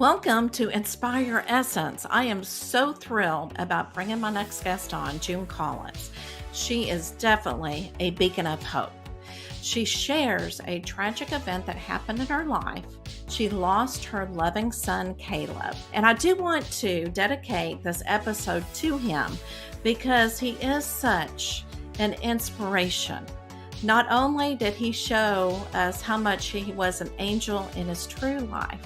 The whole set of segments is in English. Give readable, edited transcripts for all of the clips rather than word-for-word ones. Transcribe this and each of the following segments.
Welcome to Inspire Your Essence. I am so thrilled about bringing my next guest on, JuneKollins. She is definitely a beacon of hope. She shares a tragic event that happened in her life. She lost her loving son, Caleb. And I do want to dedicate this episode to him because he is such an inspiration. Not only did he show us how much he was an angel in his true life,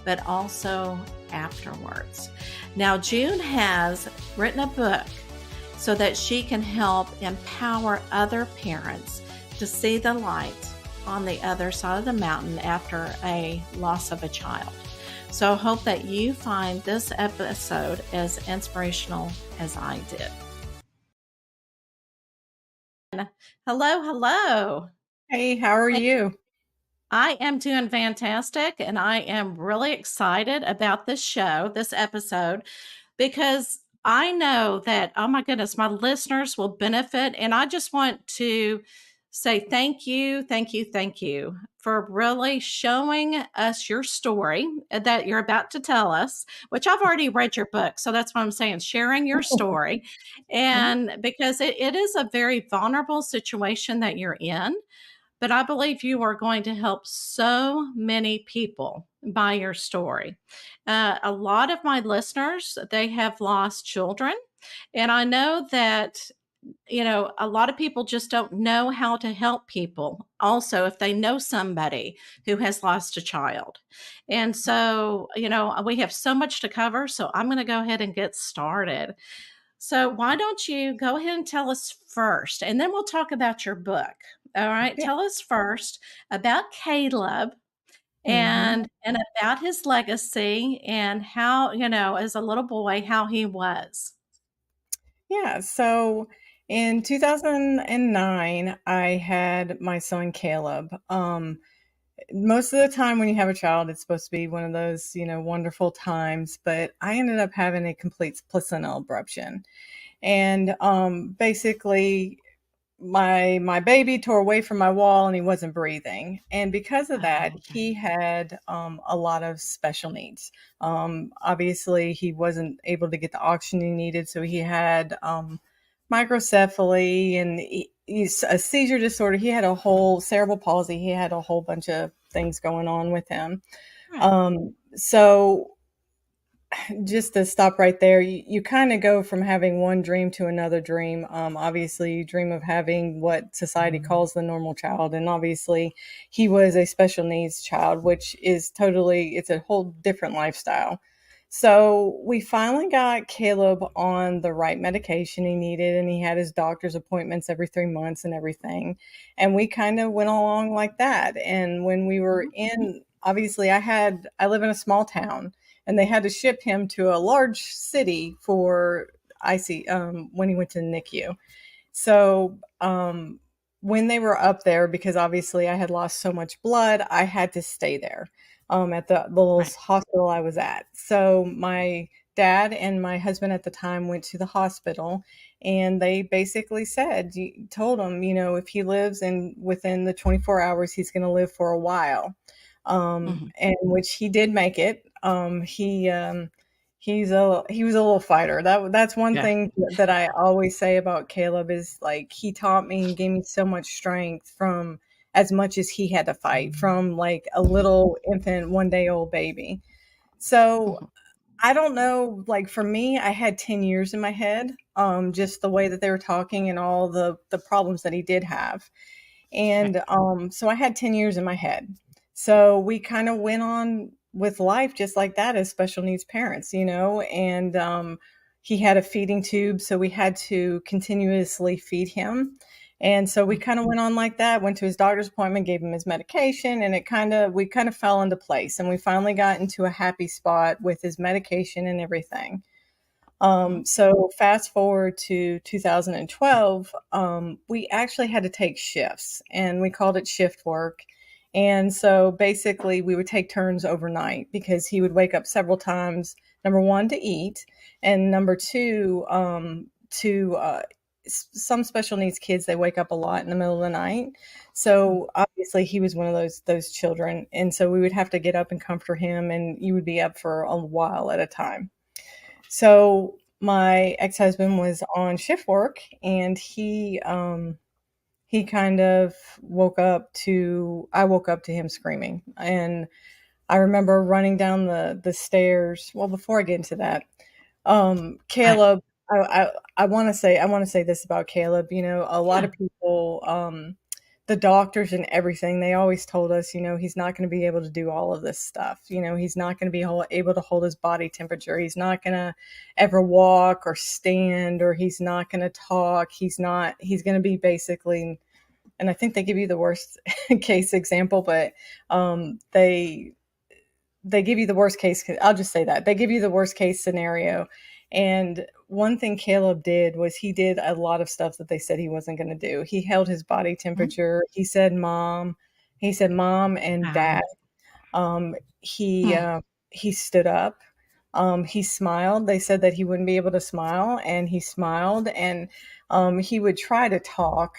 but also afterwards. Now, June has written a book so that she can help empower other parents to see the light on the other side of the mountain after a loss of a child. So I hope that you find this episode as inspirational as I did. Hello, hello. Hey, how are you? I am doing fantastic, and I am really excited about this episode, because I know that, oh my goodness, my listeners will benefit. And I just want to say thank you for really showing us your story that you're about to tell us, which I've already read your book. So that's what I'm saying, sharing your story. And because it is a very vulnerable situation that you're in, but I believe you are going to help so many people by your story. A lot of my listeners, they have lost children. And I know that, a lot of people just don't know how to help people. Also, if they know somebody who has lost a child. And so, we have so much to cover. So I'm going to go ahead and get started. So, why don't you go ahead and tell us first, and then we'll talk about your book. All right. Yeah. Tell us first about Caleb hmm and about his legacy and how, as a little boy, how he was. Yeah. So in 2009, I had my son Caleb. Most of the time when you have a child, it's supposed to be one of those, wonderful times, but I ended up having a complete placental abruption. And basically, my baby tore away from my wall and he wasn't breathing, and because of that Oh, okay. he had a lot of special needs. Obviously he wasn't able to get the oxygen he needed, so he had microcephaly and he's a seizure disorder. He had a whole cerebral palsy. He had a whole bunch of things going on with him. Right. So just to stop right there, you kind of go from having one dream to another dream. Obviously, you dream of having what society calls the normal child, and obviously, he was a special needs child, which is it's a whole different lifestyle. So we finally got Caleb on the right medication he needed, and he had his doctor's appointments every 3 months and everything. And we kind of went along like that. And when we were in, obviously, I live in a small town, and they had to ship him to a large city for IC when he went to NICU. So when they were up there, because obviously I had lost so much blood, I had to stay there at the little Right. hospital I was at. So my dad and my husband at the time went to the hospital, and they basically told him, if he lives in within the 24 hours, he's going to live for a while. Mhm. And which he did make it. He was a little fighter. That's one Yeah. thing that I always say about Caleb is like he taught me and gave me so much strength from as much as he had to fight from like a little infant 1 day old baby. So Mhm. I don't know, like for me, I had 10 years in my head, just the way that they were talking and all the problems that he did have. Right. And so I had 10 years in my head. So we kind of went on with life just like that as special needs parents, and he had a feeding tube, so we had to continuously feed him. And so we Mhm. kind of went on like that, went to his doctor's appointment, gave him his medication, and we kind of fell into place. And we finally got into a happy spot with his medication and everything. Mhm. So fast forward to 2012, we actually had to take shifts and we called it shift work. And so basically we would take turns overnight because he would wake up several times, number one, to eat, and number two, to some special needs kids, they wake up a lot in the middle of the night. So obviously he was one of those children, and so we would have to get up and comfort him, and you would be up for a while at a time. So my ex-husband was on shift work, and he kind of woke up to I woke up to him screaming. And I remember running down the stairs. Well, before I get into that, Right. Caleb, I want to say this about Caleb. A lot Yeah. of people, the doctors and everything, they always told us, he's not going to be able to do all of this stuff. He's not going to be able to hold his body temperature. He's not going to ever walk or stand, or he's not going to talk. He's going to be basically, and I think they give you the worst case example, but they give you the worst case. I'll just say that they give you the worst case scenario. And one thing Caleb did was he did a lot of stuff that they said he wasn't going to do. He held his body Mhm. temperature. He said mom and dad. Wow. um, he Mm. uh, he stood up. He smiled. They said that he wouldn't be able to smile, and he smiled. And he would try to talk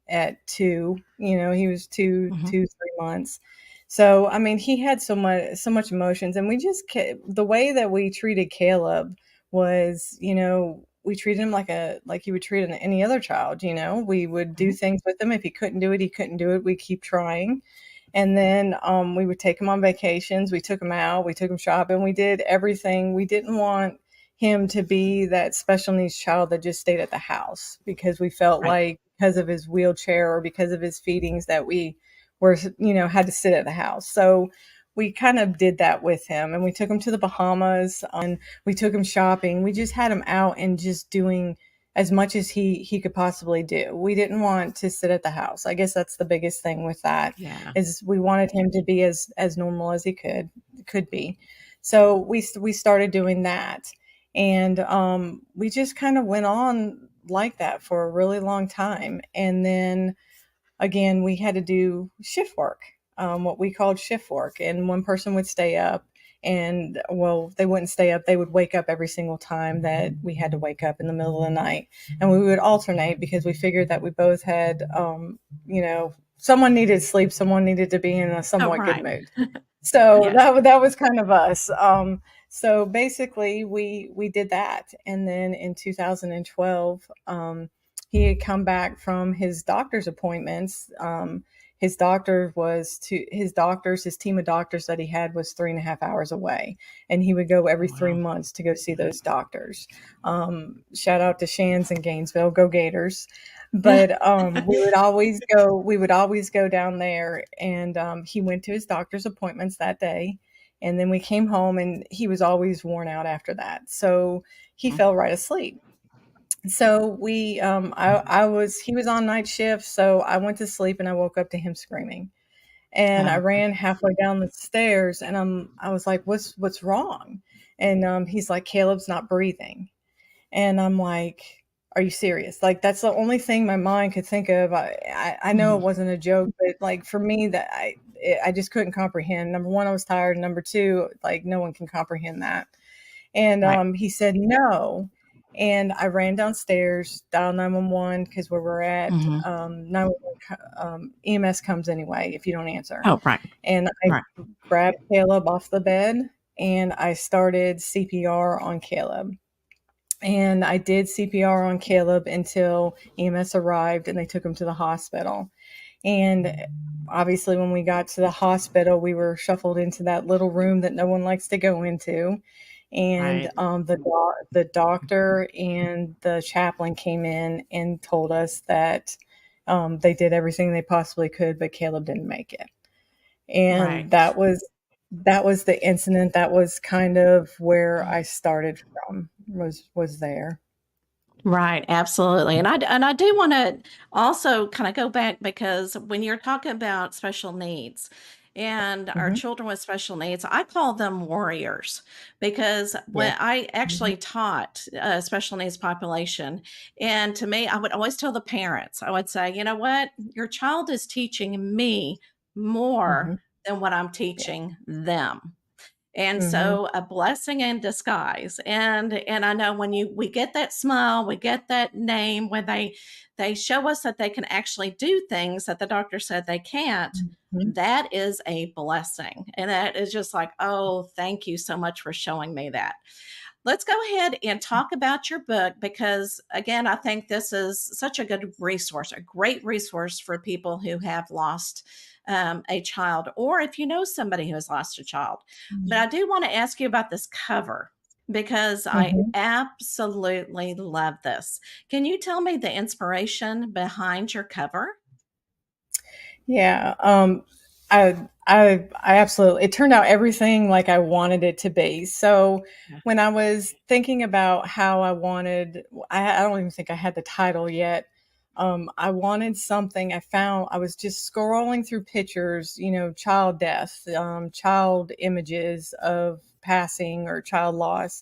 at 2. He was Mhm. 3 months. So I mean, he had so much emotions, and the way that we treated Caleb was, we treated him like you would treat any other child. We would do Mhm. things with him. If he couldn't do it, he couldn't do it. We keep trying. And then we would take him on vacations. We took him out. We took him shopping. We did everything. We didn't want him to be that special needs child that just stayed at the house, because we felt Right. like because of his wheelchair or because of his feedings that we had to sit at the house. So we kind of did that with him, and we took him to the Bahamas, and we took him shopping. We just had him out and just doing as much as he could possibly do. We didn't want to sit at the house. I guess that's the biggest thing with that, Yeah. is we wanted him to be as normal as he could be. So we started doing that, and we just kind of went on like that for a really long time. And then again, we had to do shift work, what we called shift work. And one person would stay up, and well, they wouldn't stay up. They would wake up every single time that we had to wake up in the middle of the night. And we would alternate, because we figured that we both had, someone needed sleep, someone needed to be in a Oh, somewhat good right. mood. So Yes. that was kind of us. So basically, we did that, and then in 2012, he had come back from his doctor's appointments. His team of doctors that he had was 3.5 hours away, and he would go every three Wow. months to go see those doctors. Shout out to Shands in Gainesville, go Gators! But we would always go down there, and he went to his doctor's appointments that day, and then we came home, and he was always worn out after that, so he Mhm. fell right asleep. So I was he was on night shift, so I went to sleep, and I woke up to him screaming. And I Okay. ran halfway down the stairs, and I was like, "What's wrong?" And he's like, "Caleb's not breathing." And I'm like, "Are you serious?" Like, that's the only thing my mind could think of. I know it Mhm. wasn't a joke, but like for me, I just couldn't comprehend. Number one, I was tired. Number two, like no one can comprehend that. And Right. he said no. And I ran downstairs, dialed 911, because where we're at, Mhm. 911, EMS comes anyway if you don't answer. Oh, right. And I Right. grabbed Caleb off the bed, and I started CPR on Caleb. And I did CPR on Caleb until EMS arrived and they took him to the hospital. And obviously, when we got to the hospital, we were shuffled into that little room that no one likes to go into. And Right. the doctor and the chaplain came in and told us that they did everything they possibly could, but Caleb didn't make it. And Right. that was the incident. That was kind of where I started from, was there. Right, absolutely. And I do want to also kind of go back, because when you're talking about special needs and our Hmm. children with special needs, I call them warriors, because Yeah. when I Hmm. actually taught a special needs population, and to me, I would always tell the parents, I would say, you know what, your child is teaching me more Hmm. than what I'm Yeah. teaching them. And Mhm. so a blessing in disguise. And I know when we get that smile, we get that name, when they show us that they can actually do things that the doctor said they can't, Mhm. that is a blessing. And that is just like, oh, thank you so much for showing me that. Let's go ahead and talk about your book because, again, I think this is such a good resource, a great resource for people who have lost a child, or if you know somebody who has lost a child. But I do want to ask you about this cover because I Mhm. absolutely love this. Can you tell me the inspiration behind your cover? Yeah, I absolutely it turned out everything like I wanted it to be. So Yeah. when I was thinking about how I wanted, I don't even think I had the title yet. I wanted something. I was just scrolling through pictures, child death, child images of passing or child loss,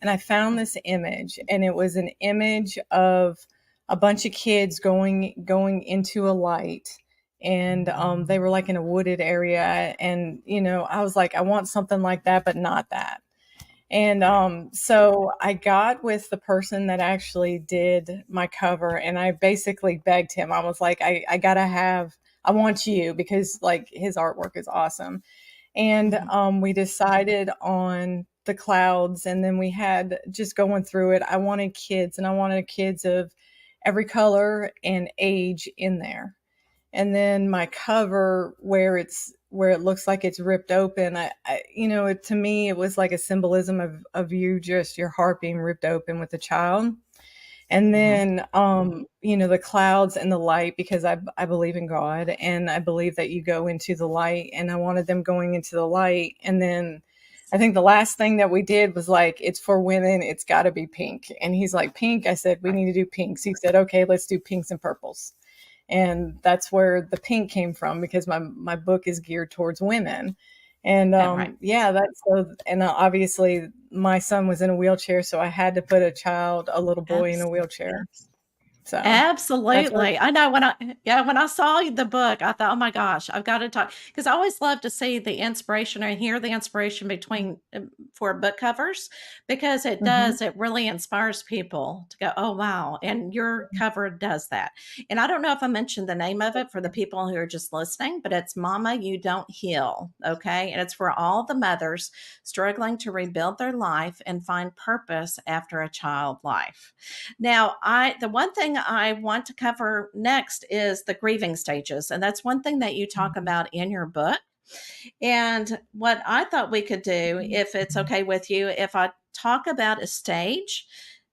and I found this image, and it was an image of a bunch of kids going into a light, and they were like in a wooded area, and I was like, I want something like that but not that. And Right. so I got with the person that actually did my cover, and I basically begged him. I was like, I gotta have, I want you, because like his artwork is awesome. And Mhm. we decided on the clouds, and then we had just going through it. I wanted kids, and I wanted kids of every color and age in there. And then my cover, where it looks like it's ripped open, to me it was like a symbolism of you, just your heart being ripped open with a child. And Mhm. then the clouds and the light, because I believe in God, and I believe that you go into the light, and I wanted them going into the light. And then I think the last thing that we did was like, it's for women, it's got to be pink. And he's like, pink? I said, we Right. need to do pinks. He said, okay, let's do pinks and purples. And that's where the pink came from, because my book is geared towards women. And Right. yeah, that's so. And obviously my son was in a wheelchair, so I had to put a little boy in a Absolutely. wheelchair. So that's what. Absolutely. I know when I saw the book, I thought, "Oh my gosh, I've got to talk," because I always love to see the inspiration or hear the inspiration between for book covers because Mhm. it really inspires people to go, "Oh wow." And your cover does that. And I don't know if I mentioned the name of it for the people who are just listening, but it's Mama You Don't Heal, okay? And it's for all the mothers struggling to rebuild their life and find purpose after a child life. Now, the one thing I want to cover next is the grieving stages, and that's one thing that you talk about in your book. And what I thought we could do, if it's okay with you, if I talk about a stage,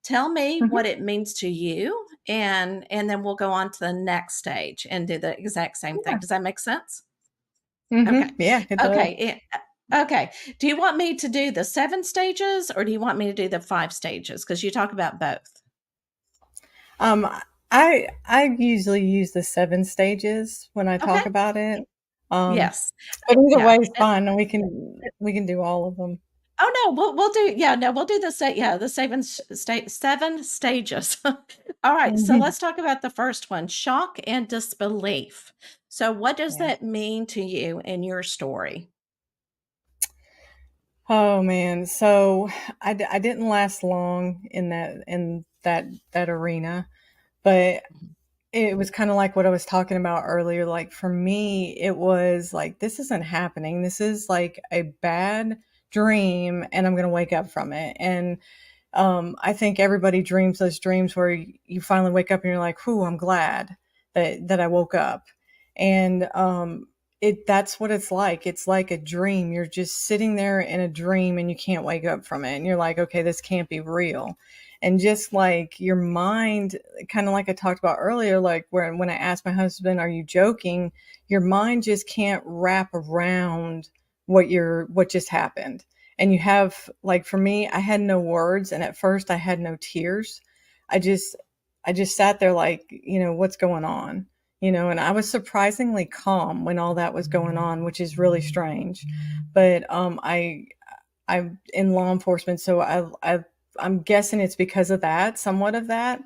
tell me Mhm. what it means to you, and then we'll go on to the next stage and do the exact same thing. Yeah. Does that make sense? Okay. Mhm. Yeah, it does. Okay. Okay. Do you want me to do the 7 stages or do you want me to do the 5 stages? Because you talk about both. Um, I usually use the 7 stages when I Okay. talk about it. Um, Yes. but either Yeah. way is fine, and we can do all of them. Oh, no, we'll do yeah, no, we'll do the sa yeah, the 7 stages. All right, so Mhm. let's talk about the first one, shock and disbelief. So what does Yeah. that mean to you in your story? Oh man, so I didn't last long in that arena, but Mhm. it was kind of like what I was talking about earlier. Like for me, it was like, this isn't happening. This is like a bad dream, and I'm gonna wake up from it. And I think everybody dreams those dreams where you finally wake up and you're like, "Whew, I'm glad that I woke up." And that's what it's like. It's like a dream. You're just sitting there in a dream, and you can't wake up from it. And you're like, "Okay, this can't be real." And just like your mind, kind of like I talked about earlier, like when I asked my husband, "Are you joking?" Your mind just can't wrap around what just happened. And you have, like, for me, I had no words, and at first I had no tears. I just i just sat there like, what's going on, and I was surprisingly calm when all that was going on, which is really strange. But I'm in law enforcement, so I'm guessing it's because of that, somewhat of that.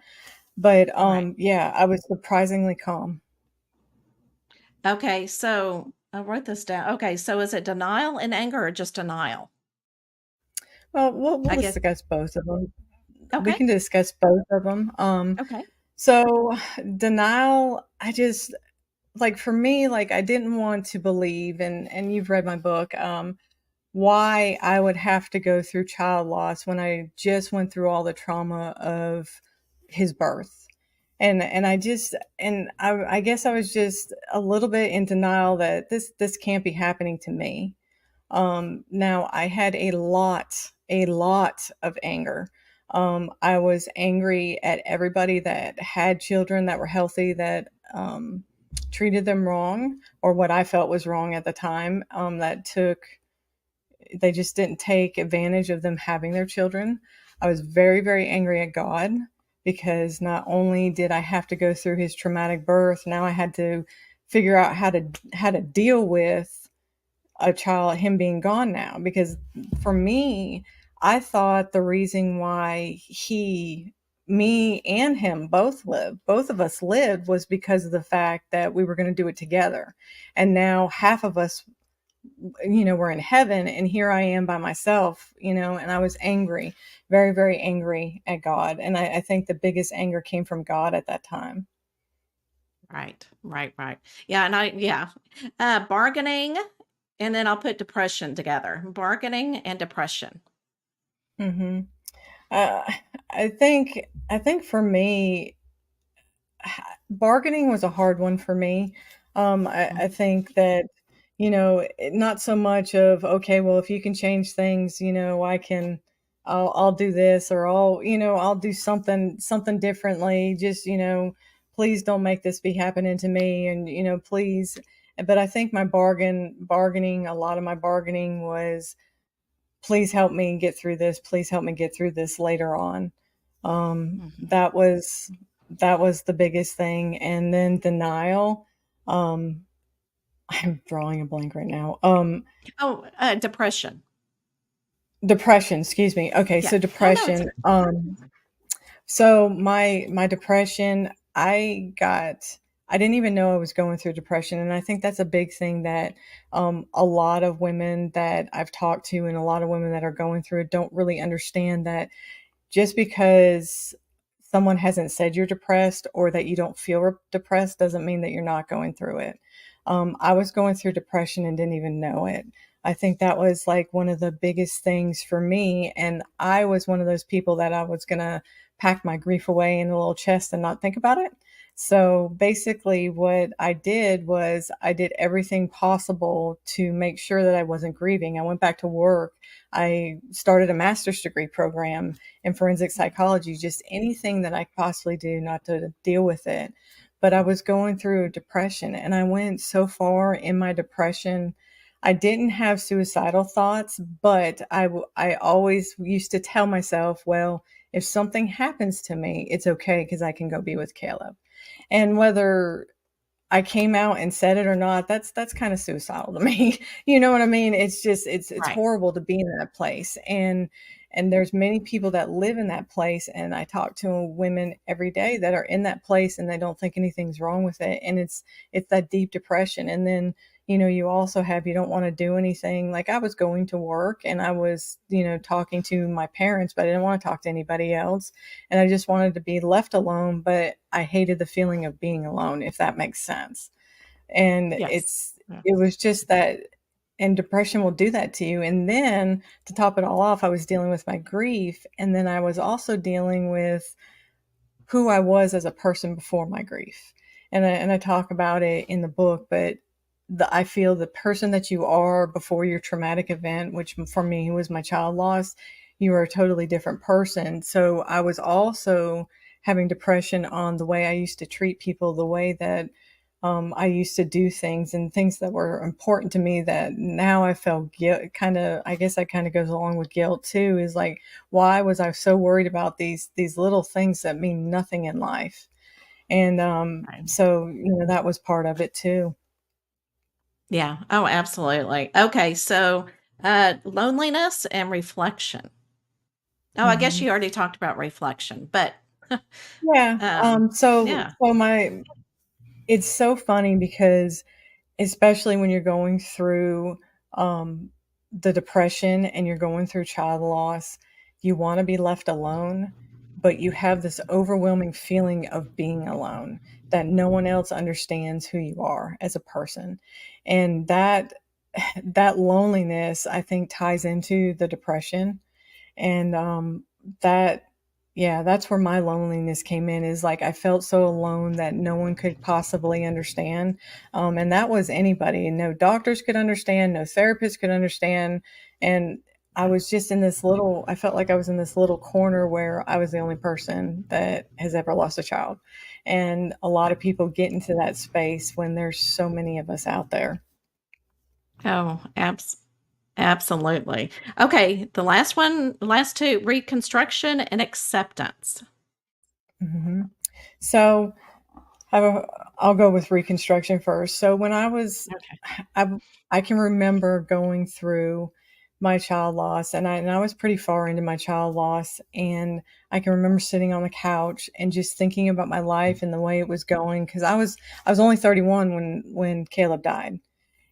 But Right. yeah, I was surprisingly calm. Okay, so I wrote this down. Okay, so is it denial and anger or just denial? Well, we'll I guess. discuss both of them. We Okay. can discuss both of them. Okay. So denial, I just like for me, like I didn't want to believe, and you've read my book, why I would have to go through child loss when I just went through all the trauma of his birth. And I guess I was just a little bit in denial that this can't be happening to me. Now I had a lot of anger. I was angry at everybody that had children that were healthy that treated them wrong or what I felt was wrong at the time. They just didn't take advantage of them having their children. I was very, very angry at God because not only did I have to go through his traumatic birth, now I had to figure out how to deal with a child, him being gone now. Because for me, I thought the reason why me and him both of us lived, was because of the fact that we were going to do it together. And now half of us, were in heaven, and here I am by myself, and I was angry, very, very angry at God. And I think the biggest anger came from God at that time. Right. Right. Right. Yeah. And yeah. Bargaining, and then I'll put depression together. Bargaining and depression. Hmm. Uh, I think for me, bargaining was a hard one for me. I Mhm. think that, not so much of, okay, well, if you can change things, I'll do this, or I'll do something differently. Just, please don't make this be happening to me. And, please. But I think a lot of my bargaining was, please help me get through this. Please help me get through this later on. Um, Mhm. that was that was the biggest thing. And then denial. Um, I'm drawing a blank right now. Oh, depression. Depression. Excuse me. Okay, Yeah. so Oh no, it's depression. So my depression, I didn't even know I was going through depression, and I think that's a big thing that a lot of women that I've talked to, and a lot of women that are going through it, don't really understand that just because someone hasn't said you're depressed or that you don't feel depressed doesn't mean that you're not going through it. I was going through depression and didn't even know it. I think that was like one of the biggest things for me. And I was one of those people that I was going to pack my grief away in a little chest and not think about it. So basically, what I did was I did everything possible to make sure that I wasn't grieving. I went back to work. I started a master's degree program in forensic psychology, just anything that I could possibly do not to deal with it. But I was going through depression, and I went so far in my depression. I didn't have suicidal thoughts, but I always used to tell myself, well, if something happens to me, it's okay because I can go be with Caleb. And whether I came out and said it or not, that's kind of suicidal to me. You know what I mean? It's just it's right. horrible to be in that place. And there's many people that live in that place, and I talk to women every day that are in that place and they don't think anything's wrong with it. And it's that deep depression. And then, you also have, you don't want to do anything. Like I was going to work and I was, talking to my parents, but I didn't want to talk to anybody else, and I just wanted to be left alone, but I hated the feeling of being alone, if that makes sense. And Yes. Yeah. it was just that, and depression will do that to you. And then to top it all off, I was dealing with my grief, and then I was also dealing with who I was as a person before my grief. And I talk about it in the book, but I feel the person that you are before your traumatic event, which for me was my child loss, you are a totally different person. So I was also having depression on the way I used to treat people, the way that I used to do things, and things that were important to me that now I felt guilt. Kind of, I guess that kind of goes along with guilt too. Is like, why was I so worried about these little things that mean nothing in life? And Right. so that was part of it too. Yeah. Oh, absolutely. Okay. So, loneliness and reflection. Oh, I guess Hmm. you already talked about reflection, but Yeah. So yeah. my it's so funny because especially when you're going through um the depression and you're going through child loss, you want to be left alone, but you have this overwhelming feeling of being alone, that no one else understands who you are as a person. And that loneliness, I think, ties into the depression. And that yeah, that's where my loneliness came in, is like I felt so alone that no one could possibly understand. And that was anybody. No doctors could understand, no therapist could understand. And I was just in this little, I felt like I was in this little corner where I was the only person that has ever lost a child. And a lot of people get into that space when there's so many of us out there. Oh, absolutely. Okay, the last one, last two, reconstruction and acceptance. hmm So I have a, I'll go with reconstruction first. So when Okay. I, I can remember going through my child loss, and I was pretty far into my child loss, and I can remember sitting on the couch and just thinking about my life and the way it was going, because I was only 31 when Caleb died.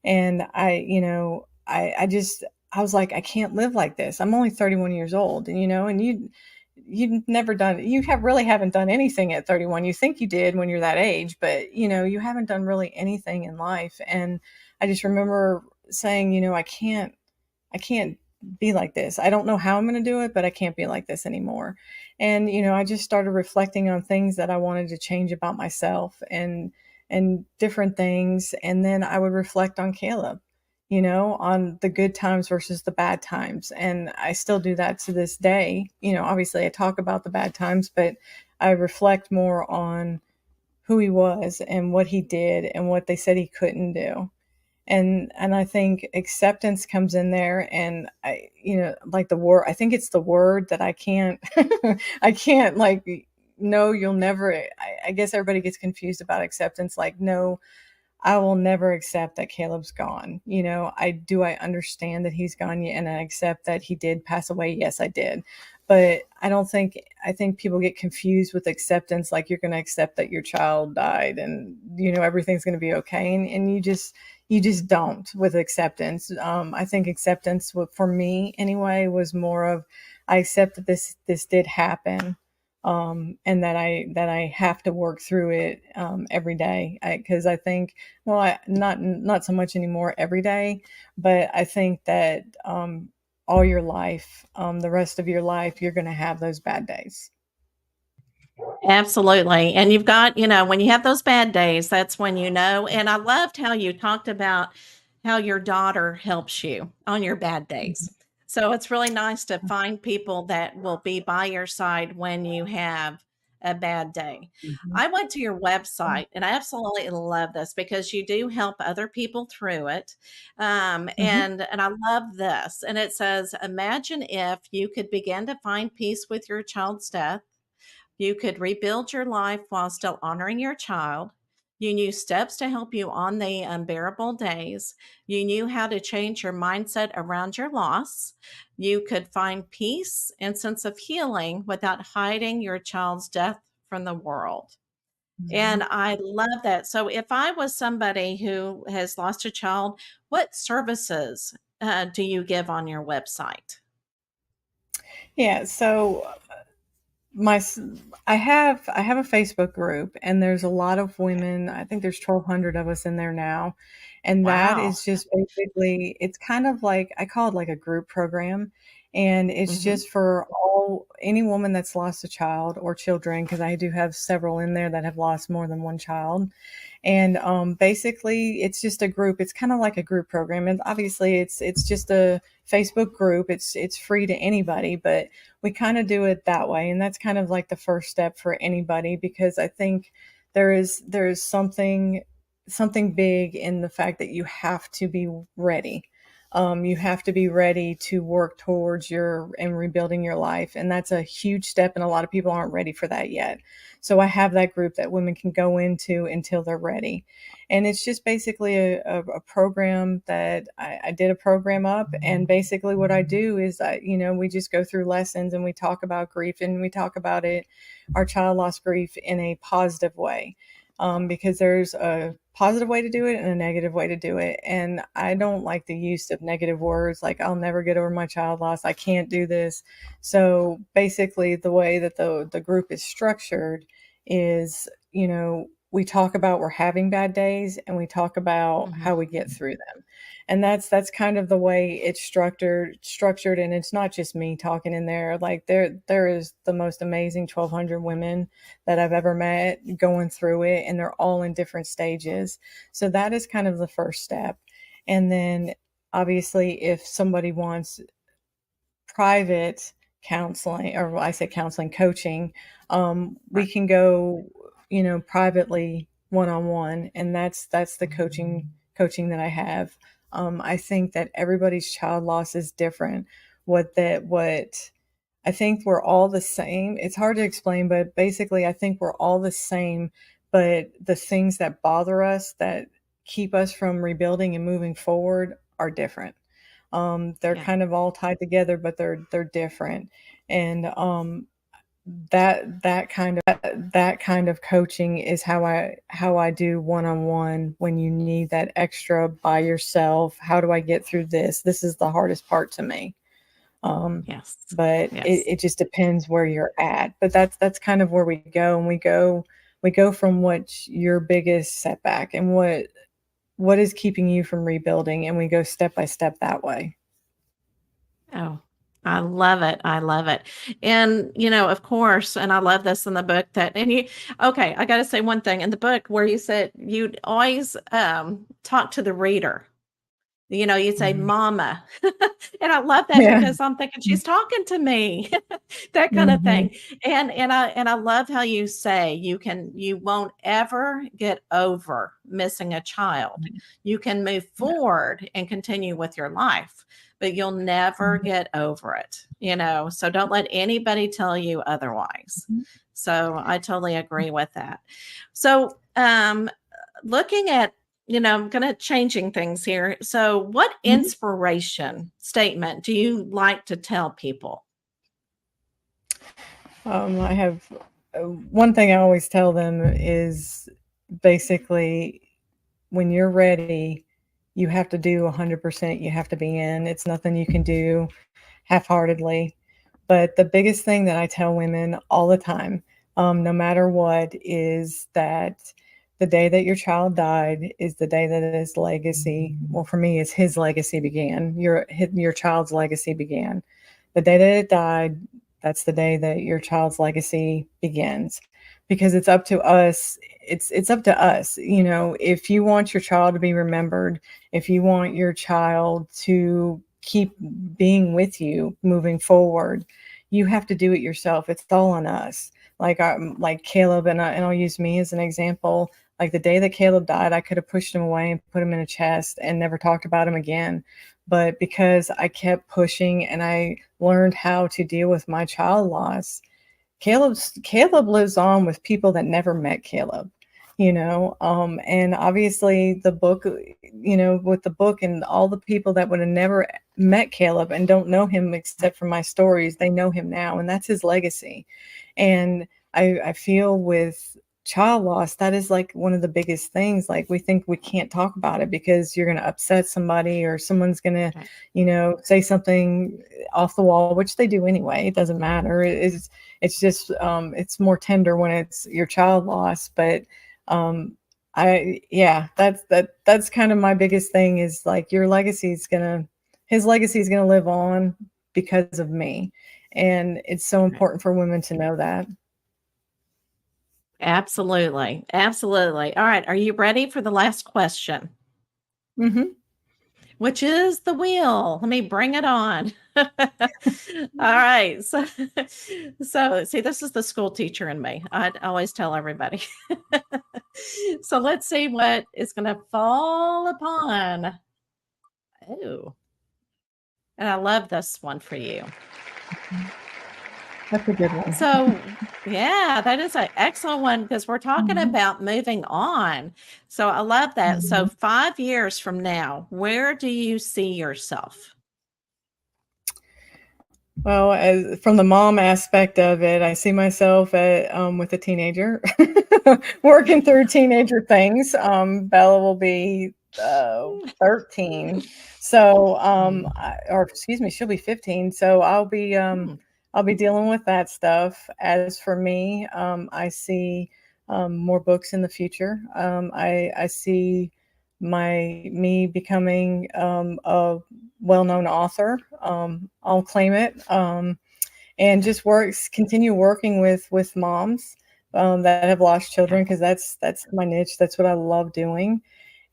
And I just, I was like, I can't live like this. I'm only 31 years old, and you've never done, you have really haven't done anything at 31. You think you did when you're that age, but you haven't done really anything in life. And I just remember saying, I can't be like this. I don't know how I'm going to do it, but I can't be like this anymore. And I just started reflecting on things that I wanted to change about myself, and different things. And then I would reflect on Caleb, on the good times versus the bad times. And I still do that to this day. Obviously I talk about the bad times, but I reflect more on who he was and what he did and what they said he couldn't do. And I think acceptance comes in there. And like the word, I think it's the word that I can't I can't, like, no, you'll never, I guess everybody gets confused about acceptance. Like, no, I will never accept that Caleb's gone. I understand that he's gone, and I accept that he did pass away. Yes, I did. But I think people get confused with acceptance, like you're going to accept that your child died and everything's going to be okay, and you just don't with acceptance. I think acceptance, for me anyway, was more of, I accept that this did happen, and that I have to work through it every day. Because I think, well, not so much anymore every day, but I think that all your life, the rest of your life, you're going to have those bad days. Absolutely. And you've got, when you have those bad days, that's when and I loved how you talked about how your daughter helps you on your bad days. So it's really nice to find people that will be by your side when you have a bad day. Mhm. I went to your website and I absolutely love this because you do help other people through it. Mhm. And I love this. And it says, imagine if you could begin to find peace with your child's death. You could rebuild your life while still honoring your child. You knew steps to help you on the unbearable days. You knew how to change your mindset around your loss. You could find peace and sense of healing without hiding your child's death from the world. And Mhm. I love that. So, if I was somebody who has lost a child, what services do you give on your website? Yeah, so my s- I have a Facebook group, and there's a lot of women. I think there's 1,200 of us in there now, and that Wow. is just basically, it's kind of like, I call it like a group program, and it's Hmm. just for all any woman that's lost a child or children, because I do have several in there that have lost more than one child. And basically it's just a group. It's kind of like a group program, and obviously it's just a Facebook group. It's free to anybody, but we kind of do it that way, and that's kind of like the first step for anybody, because I think there is something big in the fact that you have to be ready. You have to be ready to work towards your and rebuilding your life, and that's a huge step, and a lot of people aren't ready for that yet. So I have that group that women can go into until they're ready. And it's just basically a program that I did a program up. And basically what I do is, we just go through lessons and we talk about grief, and we talk about it, our child loss grief, in a positive way. Because there's positive way to do it and a negative way to do it. And I don't like the use of negative words like I'll never get over my child loss. I can't do this. So basically the way that the group is structured is, we talk about we're having bad days and we talk about Mhm. how we get through them. And that's kind of the way it's structured, and it's not just me talking in there. Like there is the most amazing 1,200 women that I've ever met going through it, and they're all in different stages. So that is kind of the first step. And then obviously if somebody wants private counseling, or I say counseling, coaching, we Right. can go, privately one-on-one, and that's the coaching that I have. I think that everybody's child loss is different. What I think we're all the same. It's hard to explain, but basically, I think we're all the same. But the things that bother us, that keep us from rebuilding and moving forward, are different. They're Yeah. kind of all tied together, but they're different. And that kind of coaching is how I do one on one when you need that extra by yourself. How do I get through this? This is the hardest part to me. Um, Yes. but it, Yes. it just depends where you're at. But that's kind of where we go, and we go from what's your biggest setback and what is keeping you from rebuilding, and we go step by step that way. Oh, I love it. I love it. And, of course, and I love this in the book okay, I got to say one thing in the book where you said you'd always talk to the reader. You'd say, Mhm. "Mama." And I love that Yeah. because I'm thinking, "She's talking to me." That kinda Mhm. thing. And I love how you say you won't ever get over missing a child. You can move Yeah. forward and continue with your life, but you'll never Mhm. get over it. So don't let anybody tell you otherwise. Mhm. So I totally agree with that. So, looking at I'm gonna changing things here. So, what Mhm. inspiration statement do you like to tell people? I have one thing I always tell them is basically when you're ready, you have to do 100%. You have to be in. It's nothing you can do half heartedly. But the biggest thing that I tell women all the time, no matter what, is that the day that your child died is the day that his legacy, well, for me, is his legacy began. Your child's legacy began. The day that it died, that's the day that your child's legacy begins, because it's up to us. It's up to us. If you want your child to be remembered, if you want your child to keep being with you moving forward, you have to do it yourself. It's all on us. Like Caleb, and I'll use me as an example. Like the day that Caleb died, I could have pushed him away and put him in a chest and never talked about him again. But because I kept pushing and I learned how to deal with my child loss, Caleb lives on with people that never met Caleb, and obviously the book, with the book and all the people that would have never met Caleb and don't know him Right. except for my stories, they know him now, and that's his legacy. And I feel with child loss, that is like one of the biggest things. Like we think we can't talk about it because you're going to upset somebody, or someone's going to, Right. say something off the wall, which they do anyway. It doesn't matter. It's just it's more tender when it's your child loss. But I yeah, that's kind of my biggest thing, is like his legacy is gonna live on because of me. And it's so Right. important for women to know that. Absolutely. Absolutely. All right. Are you ready for the last question? Hmm. Which is the wheel. Let me bring it on. All right. So see, this is the school teacher in me. I'd always tell everybody. So let's see what is going to fall upon. Oh, and I love this one for you. That's a good one. So, yeah, that is an excellent one because we're talking Mhm. about moving on. So I love that. So Mhm. 5 years from now, where do you see yourself? Well, as from the mom aspect of it, I see myself with a teenager working through teenager things. Bella will be 13, so or excuse me, she'll be 15. So I'll be dealing with that stuff. As for me, I see more books in the future. I see me becoming a well-known author. I'll claim it, and just continue working with moms that have lost children, because that's my niche. That's what I love doing.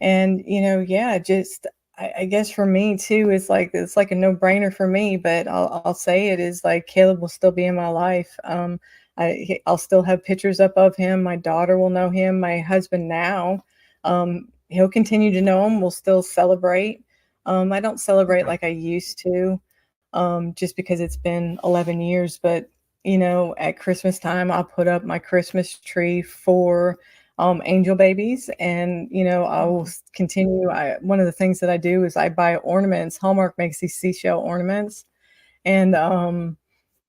And yeah, just I guess for me too, it's like a no-brainer for me. But I'll say it is like Caleb will still be in my life. I'll still have pictures up of him. My daughter will know him. My husband now, he'll continue to know him. We'll still celebrate. I don't celebrate Okay. like I used to, just because it's been 11 years. But, at Christmas time, I'll put up my Christmas tree for angel babies. And, I will Mhm. continue. One of the things that I do is I buy ornaments. Hallmark makes these seashell ornaments. And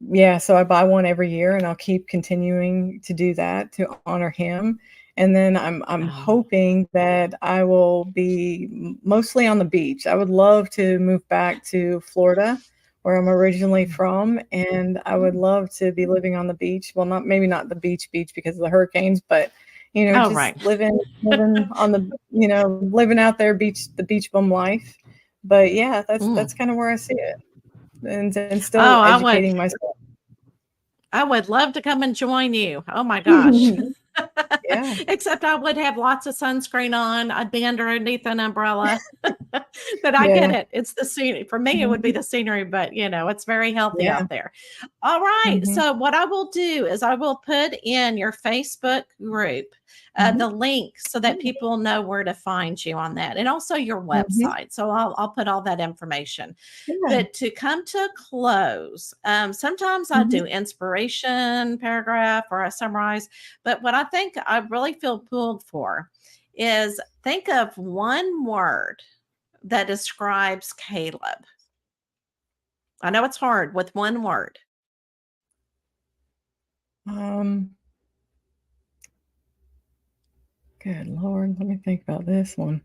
yeah, so I buy one every year, and I'll keep continuing to do that to honor him. And then I'm Oh. hoping that I will be mostly on the beach. I would love to move back to Florida, where I'm originally Mm. from, and I would love to be living on the beach. Well, not maybe not the beach because of the hurricanes, but Oh, just right. living on the living out there, the beach bum life. But yeah, that's Mm. kind of where I see it, and still Oh, educating myself. I would love to come and join you. Oh my gosh. Yeah, Except I would have lots of sunscreen on. I'd be underneath an umbrella. But I get yeah, it. It's the scenery. For me, it would be mhm, the scenery, but it's very healthy yeah, out there. All right. mhm, So what I will do is I will put in your Facebook group mhm, the link so that people know where to find you on that, and also your mhm, website. So I'll put all that information. yeah, But to come to a close, sometimes I mhm, do inspiration paragraph or I summarize, but what I think I really feel pulled for is think of one word that describes Caleb. I know it's hard with one word. um, good lord, let me think about this one.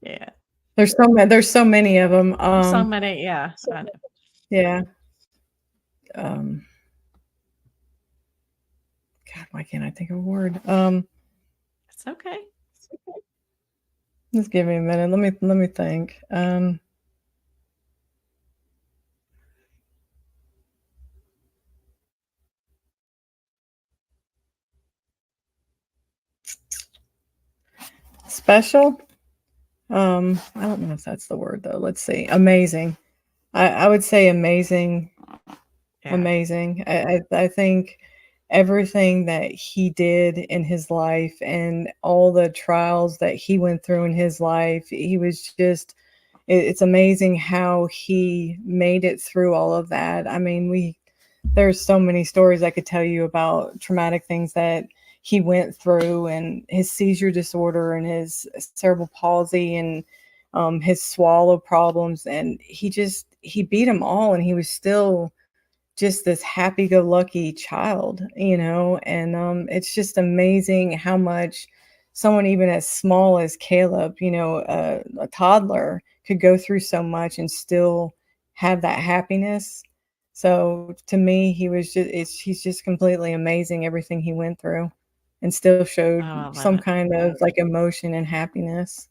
Yeah. There's so many of them. So many. Yeah. So I know. yeah, um, God, why can't I think of a word? It's okay. Just give me a minute. Let me think. Special? I don't know if that's the word though. Let's see. Amazing. I would say amazing. Yeah. Amazing. I think everything that he did in his life and all the trials that he went through in his life, he was just it's amazing how he made it through all of that. I mean, there's so many stories I could tell you about traumatic things that he went through, and his seizure disorder and his cerebral palsy, and his swallow problems, and he beat them all, and he was still just this happy-go-lucky child, and it's just amazing how much someone even as small as Caleb, a toddler, could go through so much and still have that happiness. So to me, he's just completely amazing, everything he went through, and still Oh, showed I love some it. kind of like emotion and happiness.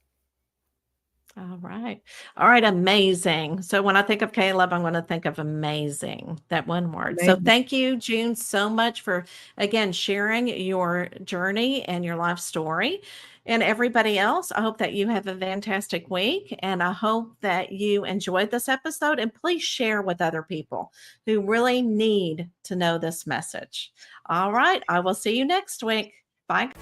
All right. All right. Amazing. So when I think of Caleb, I'm going to think of amazing, that one word. So Amazing. thank you, June, so much for, again, sharing your journey and your life story. And everybody else, I hope that you have a fantastic week. And I hope that you enjoyed this episode. And please share with other people who really need to know this message. All right. I will see you next week. Bye.